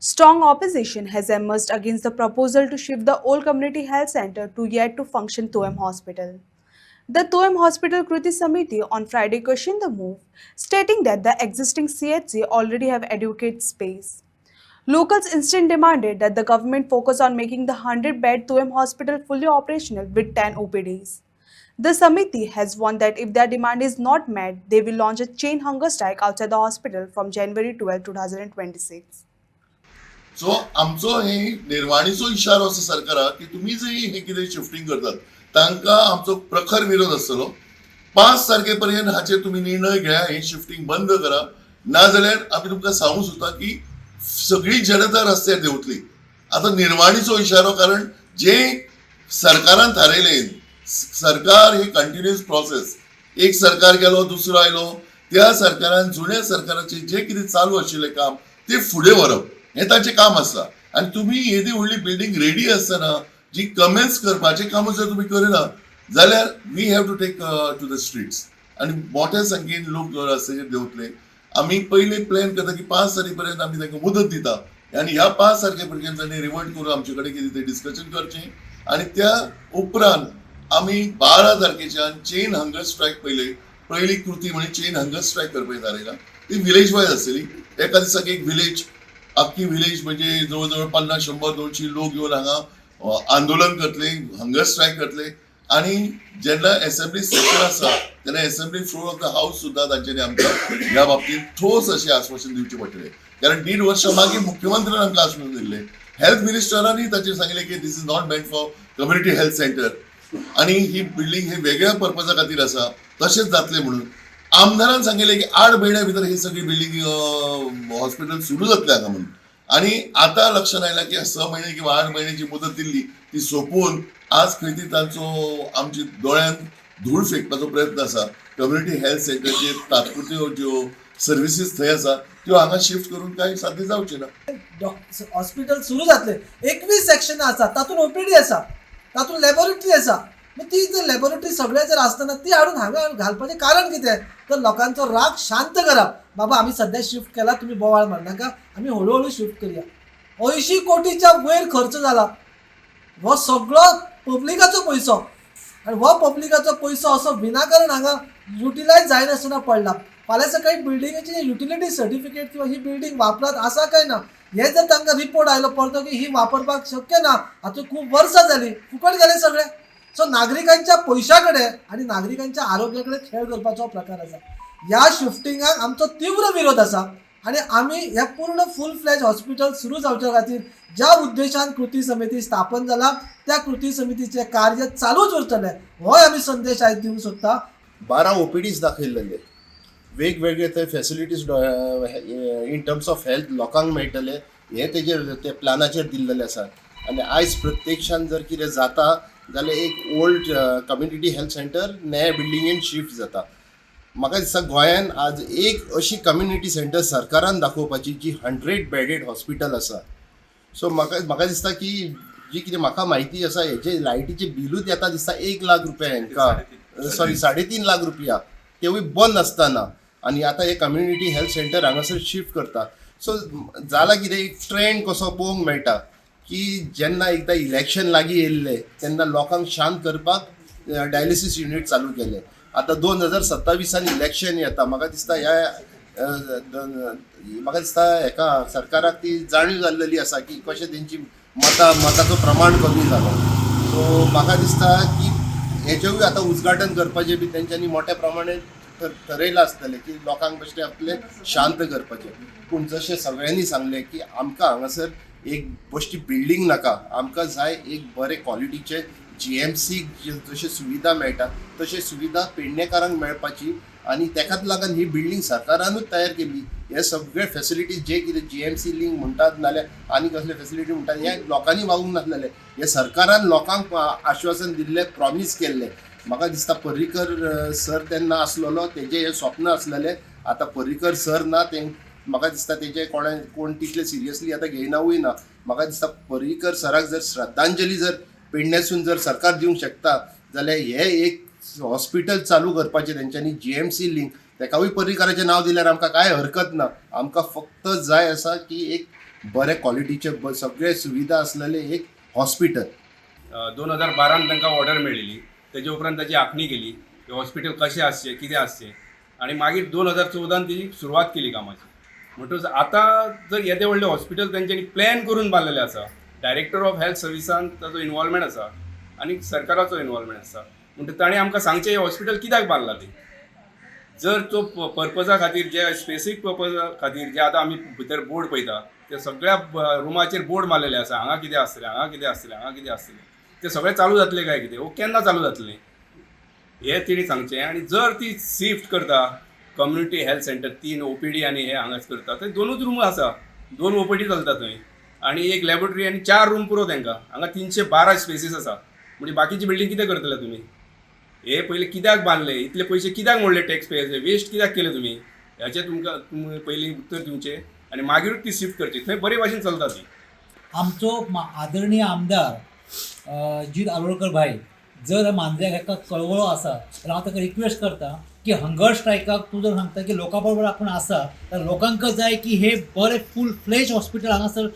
Strong opposition has emerged against the proposal to shift the old community health center to yet to function Toem Hospital. The Toem Hospital Kriti Samiti on Friday questioned the move, stating that the existing CHC already have adequate space. Locals instead demanded that the government focus on making the 100-bed Toem Hospital fully operational with 10 OPDs. The Samiti has warned that if their demand is not met, they will launch a chain hunger strike outside the hospital from January 12, 2026. So आमचो हे निर्वाणीचो इशारो आसा सरकाराक की तुम्ही जे हे कितें शिफ्टिंग करतात तांकां आमचो प्रखर विरोध आसतलो 5 तारखेपर्यंत हाचेर तुम्ही निर्णय घ्या हे शिफ्टिंग बंद करा नाजाल्यार आमी तुमकां सांगूंक सोदता की सगळी जनता रस्त्यार देंवतली आता निर्वाणीचो इशारो कारण जे सरकारान थारयलें सरकार ही कंटिन्युअस प्रोसेस एक सरकार गेलो दुसरो आयलो त्या सरकारान जुन्या सरकाराचे जे कितें चालू आशिल्लें काम ते फुडें व्हरप हे ताचें काम आसा आनी तुमी येदी व्हडली बिल्डींग रेडी आसतना जी कमेन्स करपाचें काम जर तुमी करिना जाल्यार we have to take to the streets आणि मोठ्या संख्येन लोक रस्त्याचेर देंवतले आमी पयले प्लॅन करता की 5 तारखेपर्यंत आमी तांकां मुदत दिता आणि ह्या 5 तारखेपर्यंत तांणी रिवर्ट करून आमचे कडेन कितें तें डिस्कशन करचें आणि त्या उपरांत आमी 12 तारखेच्यान चेन हंगर स्ट्रायक पयली कृती म्हणजे चेन हंगर स्ट्रायक करपाची थारायला ती विलेज वायज आसतली एका दिसाक एक विलेज अख्खी विलेज म्हणजे जवळजवळ 50-100-200 लोक येऊन हांगा आंदोलन करतले हंगर स्ट्रायक करतले आणि जेन्ना असेंब्ली सेशन आसा तेन्ना assembly floor of the house सुद्धा तांच्यांनी आमकां ह्या बाबतीत ठोस अशें आश्वासन दिवचें पडटलें कारण 1.5 वर्सां मागीर मुख्यमंत्र्यान आमकां आश्वासन दिल्लें हेल्थ मिनिस्टरांनी ताचेर सांगलें की this is not meant for community health centre आणि ही बिल्डिंग हे वेगळ्या पर्पजा खातीर आसा तशेंच जातलें म्हणून आमदारान सांगिल्लें की 8 महिन्या भितर ही सगळी बिल्डिंग हॉस्पिटल सुरू जातलें हांगा म्हणून आणि आता लक्षात आयलां की 6 महिने किंवा 8 महिन्याची मुदत दिल्ली ती सोंपोवन आज खंय ती तांचो आमच्या दोळ्यान धूळ फेकपाचो प्रयत्न आसा कम्युनिटी हेल्थ सेंटरचे तात्पुरत्यो ज्यो सर्विसीस थंय आसा त्यो हांगा शिफ्ट करून कांय साध्य जावचें ना हॉस्पिटल सुरू जातले 21 सेक्शन आसा तातूंत ओपीडी आसा तातूंत लॅबोरेटरी आसा मग ती जर लॅबोरेटरी सगळे जर असताना ती हाडून हांगा घालपाचें कारण कितें तर लोकांचो राग शांत करप बाबा आमी सध्या शिफ्ट केला तुम्ही बोवाळ मारनाका आमी हळूहळू शिफ्ट करूया 80 कोटीच्या वयर खर्च जाला हो सगळो पब्लिकाचो पैसो आणि हो पब्लिकाचो पैसो असो विनाकारण हांगा युटिलायज जायनासतना पडला फाल्यां सकाळी बिल्डिंगेची युटिलिटी सर्टिफिकेट किंवा ही बिल्डिंग वापरात आसा काय ना हे जर तांकां रिपोर्ट आयलो परतो की ही वापरपाक शक्य ना हातूंत खूब वर्सां जाली फुकट गेले सगळे सो नागरिकांच्या पैशाकडे आणि नागरिकांच्या आरोग्याकडे खेळ करपाचो प्रकार आसा ह्या शिफ्टिंगाक आमचो तीव्र विरोध आसा आणि आमी ह्या पूर्ण फुल फ्लॅज हॉस्पिटल सुरू जावच्या खातीर ज्या उद्देशान कृती समिती स्थापन जाला त्या कृती समितीचे कार्य चालूच उरतले हो आमी संदेश आयज दिवंक सोदता 12 ओपीडीज दाखयल्ले वेगवेगळे थंय facilities in terms of health लोकांक मेळटले हे तेजेर ते प्लॅनाचेर दिल्लेले आसा आनी आयज प्रत्यक्षान जर कितें जाता जाल्यार एक ओल्ड कम्युनिटी हेल्थ सेंटर नया बिल्डिंगेन शिफ्ट जाता म्हाका दिसता गोंयान आज एक अशी कम्युनिटी सेंटर सरकारान दाखोवपाची जी 100 बेडेड हॉस्पिटल आसा सो म्हाका दिसता की जी कितें म्हाका म्हायती आसा हेचे लायटीचे बिलूच येता दिसता 1 लाख रुपया हांकां सॉरी 3.5 लाख रुपया तेवूय बंद आसतना आनी आतां हे कम्युनिटी हेल्थ सेंटर हांगासर शिफ्ट करता सो जाला कितें एक ट्रेंड कसो पळोवंक मेळटा की जेन्ना एकदां इलेक्शन लागीं येयल्ले तेन्ना लोकांक शांत करपाक डायलिसीस युनिट चालू केले आतां 2027 इलेक्शन येता म्हाका दिसता हेका सरकाराक ती जाणीव जाल्लेली आसा की कशें तेंची मताचो प्रमाण कमी जालो सो म्हाका दिसता की हेचेंय आतां उजगाटन करपाचें बी तेंच्यांनी मोठ्या प्रमाणें ठरयलां आसतलें की लोकांक कशें आपलें शांत करपाचें पूण जशें सगळ्यांनी सांगलें की आमकां हांगासर एक बश्टी बिल्डींग नाका आमकां जाय एक बरे क्वॉलिटीचे GMC जशे सुविधा मेळटा तशे सुविधा पेडणेकारांक मेळपाची आनी तेकाच लागून ही बिल्डींग सरकारानूच तयार केल्ली हे सगळे फॅसिलिटीज जे कितें GMC लिंक म्हणटात नाल्यार आनी कसले फॅसिलिटी म्हणटात हे लोकांनी वागूंक नासलेले हे सरकारान लोकांक आश्वासन दिल्लें प्रॉमीस केल्लें म्हाका दिसता पर्रीकर सर तेन्ना आसलेलो तेजें हें स्वप्न आसलेलें आतां पर्रीकर सर ना तें म्हाका दिसता तेजे कोण तितले सिरियसली आतां घेयनावूय ना म्हाका दिसता पर्रीकर सराक जर श्रद्धांजली जर पेडण्यासून जर सरकार दिवंक शकता जाल्यार हे एक हॉस्पिटल चालू करपाचें तेंच्यांनी GMC लिंक तेकावूय पर्रीकराचें नांव दिल्यार आमकां कांय हरकत ना आमकां फक्त जाय आसा की एक बरे क्वॉलिटीचे सगळे सुविधा असलेले एक हॉस्पिटल. 2012 तांकां ऑर्डर मेळिल्ली, तेजे उपरांत ताची आंखणी केली की हॉस्पिटल कशें आसचें कितें आसचें, आनी मागीर 2014 तेजी सुरवात केली कामाची. म्हणटच आतां जर येदें व्हडलें हॉस्पिटल तेंच्यांनी प्लॅन करून बांदलेलें आसा, डायरेक्टर ऑफ हेल्थ सर्विसान ताचो इनवॉल्वमेंट आसा आनी सरकाराचो इनवॉल्वमेंट आसा, म्हणटच ताणें आमकां सांगचें हें हॉस्पिटल कित्याक बांदलां तें. जर तो पर्पजा खातीर जे स्पेसिफीक पर्पजा खातीर जे आतां आमी भितर बोर्ड पळयता ते सगळ्या रुमाचेर बोर्ड मारलेले आसा, हांगा कितें आसतलें, हांगा कितें आसतलें, हांगा कितें आसतलें, ते सगळें चालू जातलें काय कितें, वो केन्ना चालू जातलें हें तेणी सांगचें. आनी जर ती शिफ्ट करता कम्युनिटी हेल्थ सेंटर 3 OPD आनी हे हांगाच करता, थंय 2च रूम आसा, 2 OPD चलता थंय आनी एक लॅबोरेटरी आनी 4 रूम पुरो तांकां. हांगा 312 स्पेसीस आसा, म्हणजे बाकीची बिल्डींग कितें करतले तुमी. हे पयले कित्याक बांदले, इतले पयशे कित्याक मोडले टॅक्स पेयर्सचे, वेस्ट कित्याक केले तुमी, ह्याचें तुमकां पयलीं उत्तर दिवचें आनी मागीरूच ती शिफ्ट करची. थंय बरे भाशेन चलता ती. आमचो आदरणीय आमदार जीत आरोळकर भाई जर मांद्र्याक हेका कळवळो आसा जाल्यार हांव ताका रिक्वेस्ट करता की हंगर स्ट्रायकाक तूं जर सांगता की लोकां बरोबर आपूण आसा तर लोकांक जाय की हे बरें फूल फ्लेज हॉस्पिटल हांगासर